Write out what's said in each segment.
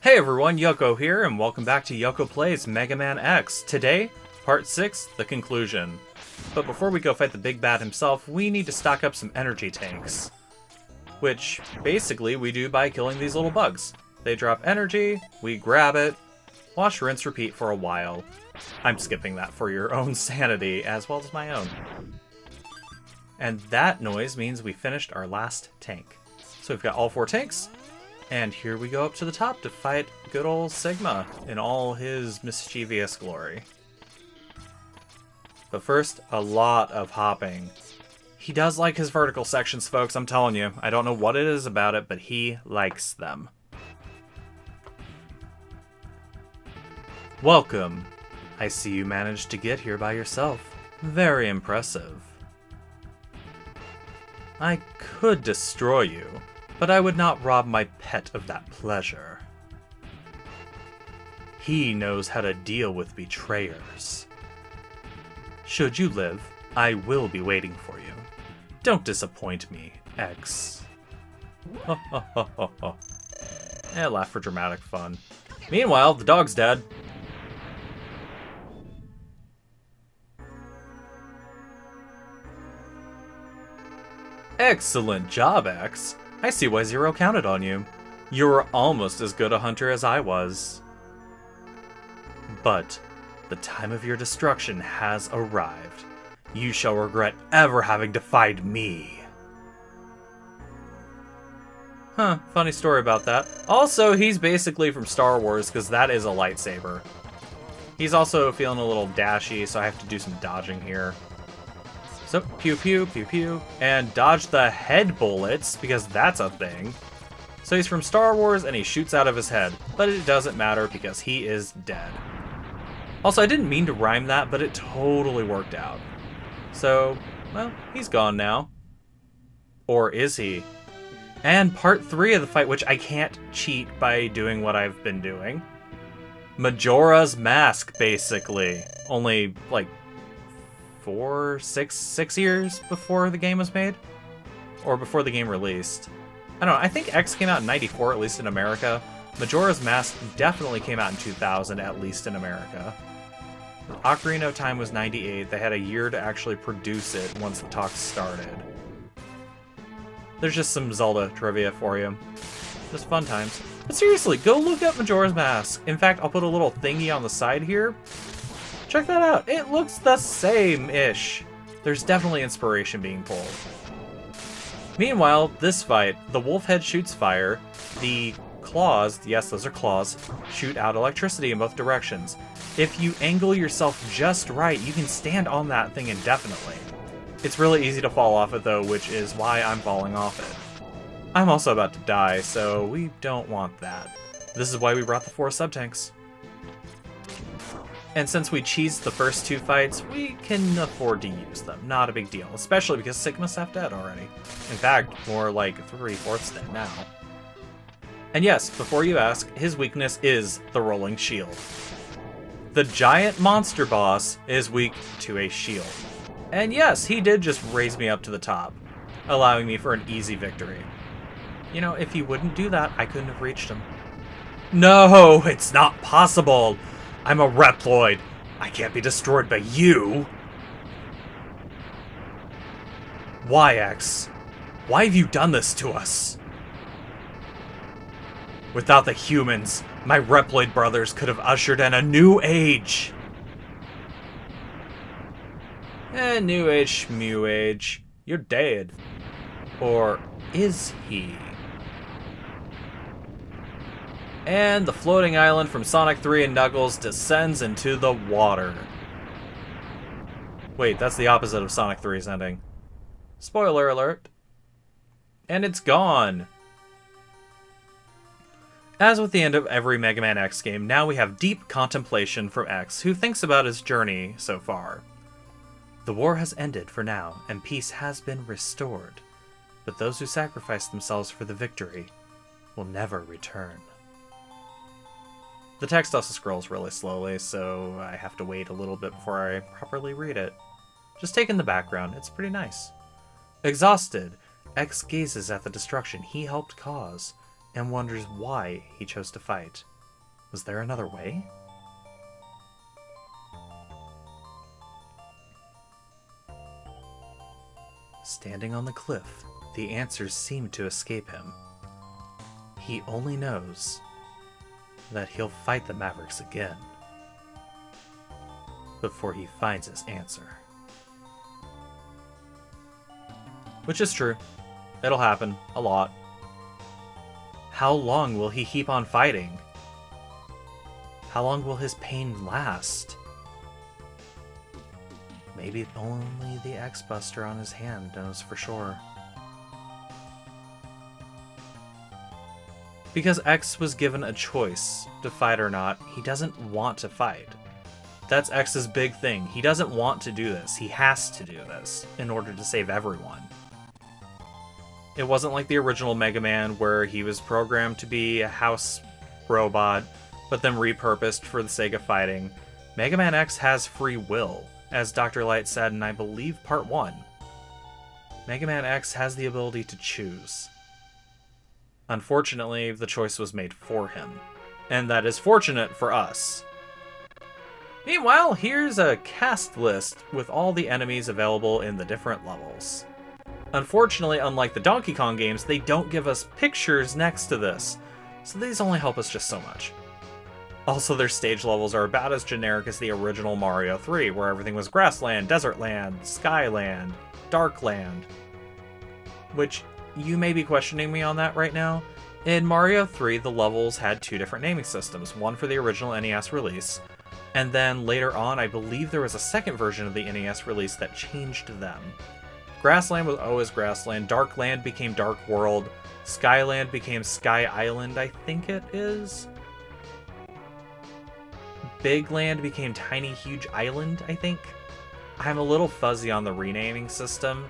Hey everyone, Yokuo here, and welcome back to Yokuo Plays Mega Man X. Today, Part 6, the conclusion. But before we go fight the big bad himself, we need to stock up some energy tanks. Which, basically, we do by killing these little bugs. They drop energy, we grab it, wash, rinse, repeat for a while. I'm skipping that for your own sanity, as well as my own. And that noise means we finished our last tank. So we've got all 4 tanks. And here we go up to the top to fight good old Sigma in all his mischievous glory. But first, a lot of hopping. He does like his vertical sections, folks, I'm telling you. I don't know what it is about it, but he likes them. Welcome. I see you managed to get here by yourself. Very impressive. I could destroy you, but I would not rob my pet of that pleasure. He knows how to deal with betrayers. Should you live, I will be waiting for you. Don't disappoint me, X. Ha ha ha ha ha. Laugh for dramatic fun. Meanwhile, the dog's dead. Excellent job, X. I see why Zero counted on you. You were almost as good a hunter as I was. But the time of your destruction has arrived. You shall regret ever having defied me. Huh, funny story about that. Also, he's basically from Star Wars, because that is a lightsaber. He's also feeling a little dashy, so I have to do some dodging here. So, pew pew, pew pew, and dodge the head bullets, because that's a thing. So he's from Star Wars, and he shoots out of his head, but it doesn't matter because he is dead. Also, I didn't mean to rhyme that, but it totally worked out. So, well, he's gone now. Or is he? And part 3 of the fight, which I can't cheat by doing what I've been doing. Majora's Mask, basically. Only, like, 6 years before the game was made? Or before the game released. I don't know, I think X came out in 94, at least in America. Majora's Mask definitely came out in 2000, at least in America. Ocarina of Time was 98, they had a year to actually produce it once the talks started. There's just some Zelda trivia for you. Just fun times. But seriously, go look up Majora's Mask. In fact, I'll put a little thingy on the side here. Check that out. It looks the same-ish. There's definitely inspiration being pulled. Meanwhile, this fight, the wolf head shoots fire. The claws, yes, those are claws, shoot out electricity in both directions. If you angle yourself just right, you can stand on that thing indefinitely. It's really easy to fall off it, though, which is why I'm falling off it. I'm also about to die, so we don't want that. This is why we brought the 4 sub-tanks. And since we cheesed the first 2 fights, we can afford to use them. Not a big deal, especially because Sigma's half dead already. In fact, more like 3/4 dead now. And yes, before you ask, his weakness is the rolling shield. The giant monster boss is weak to a shield. And yes, he did just raise me up to the top, allowing me for an easy victory. You know, if he wouldn't do that, I couldn't have reached him. No, it's not possible! I'm a Reploid. I can't be destroyed by you. Why, X? Why have you done this to us? Without the humans, my Reploid brothers could have ushered in a new age. New age, shmoo age. You're dead. Or is he? And the floating island from Sonic 3 and Knuckles descends into the water. Wait, that's the opposite of Sonic 3's ending. Spoiler alert. And it's gone. As with the end of every Mega Man X game, now we have deep contemplation from X, who thinks about his journey so far. The war has ended for now, and peace has been restored. But those who sacrificed themselves for the victory will never return. The text also scrolls really slowly, so I have to wait a little bit before I properly read it. Just take in the background, it's pretty nice. Exhausted, X gazes at the destruction he helped cause, and wonders why he chose to fight. Was there another way? Standing on the cliff, the answers seem to escape him. He only knows that he'll fight the Mavericks again before he finds his answer. Which is true. It'll happen. A lot. How long will he keep on fighting? How long will his pain last? Maybe only the X-Buster on his hand knows for sure. Because X was given a choice to fight or not, he doesn't want to fight. That's X's big thing. He doesn't want to do this. He has to do this in order to save everyone. It wasn't like the original Mega Man where he was programmed to be a house robot, but then repurposed for the sake of fighting. Mega Man X has free will, as Dr. Light said in, I believe, Part 1. Mega Man X has the ability to choose. Unfortunately, the choice was made for him, and that is fortunate for us. Meanwhile, here's a cast list with all the enemies available in the different levels. Unfortunately, unlike the Donkey Kong games, they don't give us pictures next to this, so these only help us just so much. Also, their stage levels are about as generic as the original Mario 3, where everything was Grassland, Desertland, Skyland, Darkland. Which, you may be questioning me on that right now. In Mario 3, the levels had two different naming systems, one for the original NES release, and then later on, I believe there was a second version of the NES release that changed them. Grassland was always Grassland, Darkland became Dark World, Skyland became Sky Island, I think it is. Big Land became Tiny Huge Island, I think. I'm a little fuzzy on the renaming system.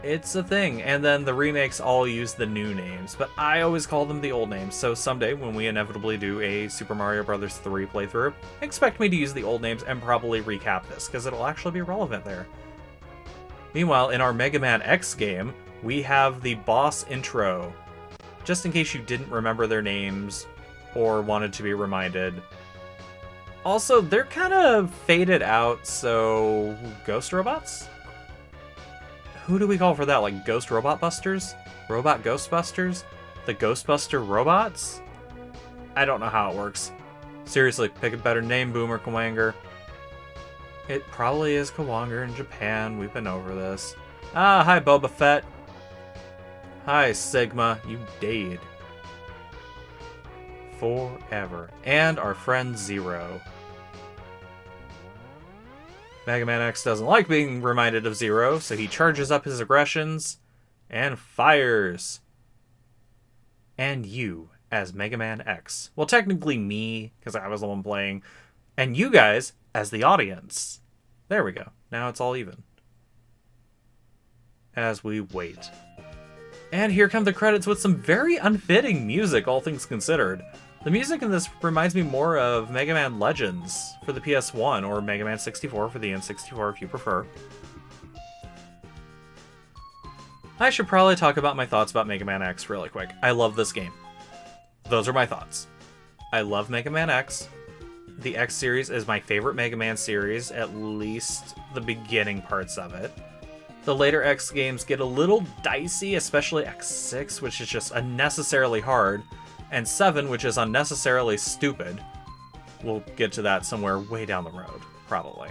It's a thing, and then the remakes all use the new names, but I always call them the old names, so someday when we inevitably do a Super Mario Bros. 3 playthrough, expect me to use the old names and probably recap this, because it'll actually be relevant there. Meanwhile, in our Mega Man X game, we have the boss intro, just in case you didn't remember their names or wanted to be reminded. Also, they're kind of faded out, so ghost robots? Who do we call for that? Like Ghost Robot Busters? Robot Ghostbusters? The Ghostbuster Robots? I don't know how it works. Seriously, pick a better name, Boomer Kawanger. It probably is Kawanger in Japan. We've been over this. Ah, hi Boba Fett. Hi Sigma, you dead. Forever. And our friend Zero. Mega Man X doesn't like being reminded of Zero, so he charges up his aggressions and fires. And you, as Mega Man X. Well, technically me, because I was the one playing. And you guys, as the audience. There we go. Now it's all even. As we wait. And here come the credits with some very unfitting music, all things considered. The music in this reminds me more of Mega Man Legends for the PS1, or Mega Man 64 for the N64 if you prefer. I should probably talk about my thoughts about Mega Man X really quick. I love this game. Those are my thoughts. I love Mega Man X. The X series is my favorite Mega Man series, at least the beginning parts of it. The later X games get a little dicey, especially X6, which is just unnecessarily hard, and 7, which is unnecessarily stupid. We'll get to that somewhere way down the road, probably.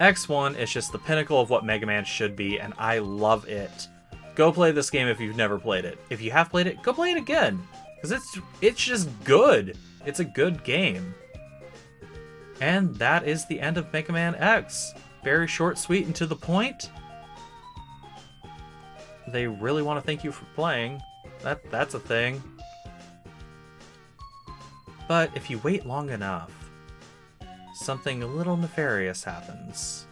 X1 is just the pinnacle of what Mega Man should be, and I love it. Go play this game if you've never played it. If you have played it, go play it again, because it's just good. It's a good game. And that is the end of Mega Man X. Very short, sweet, and to the point. They really want to thank you for playing. That's a thing. But if you wait long enough, something a little nefarious happens.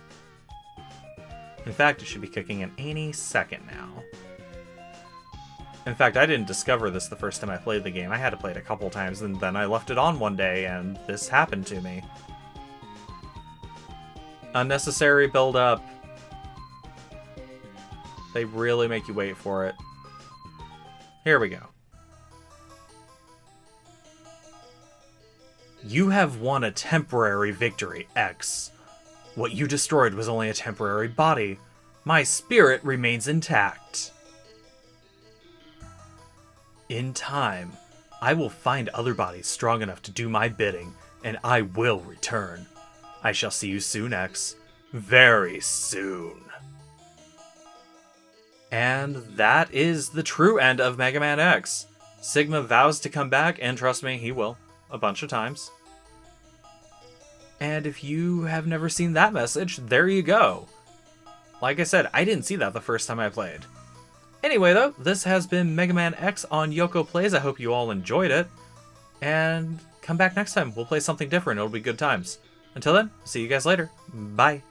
In fact, it should be kicking in any second now. In fact, I didn't discover this the first time I played the game. I had to play it a couple times, and then I left it on one day, and this happened to me. Unnecessary build-up. They really make you wait for it. Here we go. You have won a temporary victory, X. What you destroyed was only a temporary body. My spirit remains intact. In time, I will find other bodies strong enough to do my bidding, and I will return. I shall see you soon, X. Very soon. And that is the true end of Mega Man X. Sigma vows to come back, and trust me, he will. A bunch of times. And if you have never seen that message, there you go. Like I said, I didn't see that the first time I played. Anyway, though, this has been Mega Man X on Yokuo Plays. I hope you all enjoyed it. And come back next time. We'll play something different. It'll be good times. Until then, see you guys later. Bye.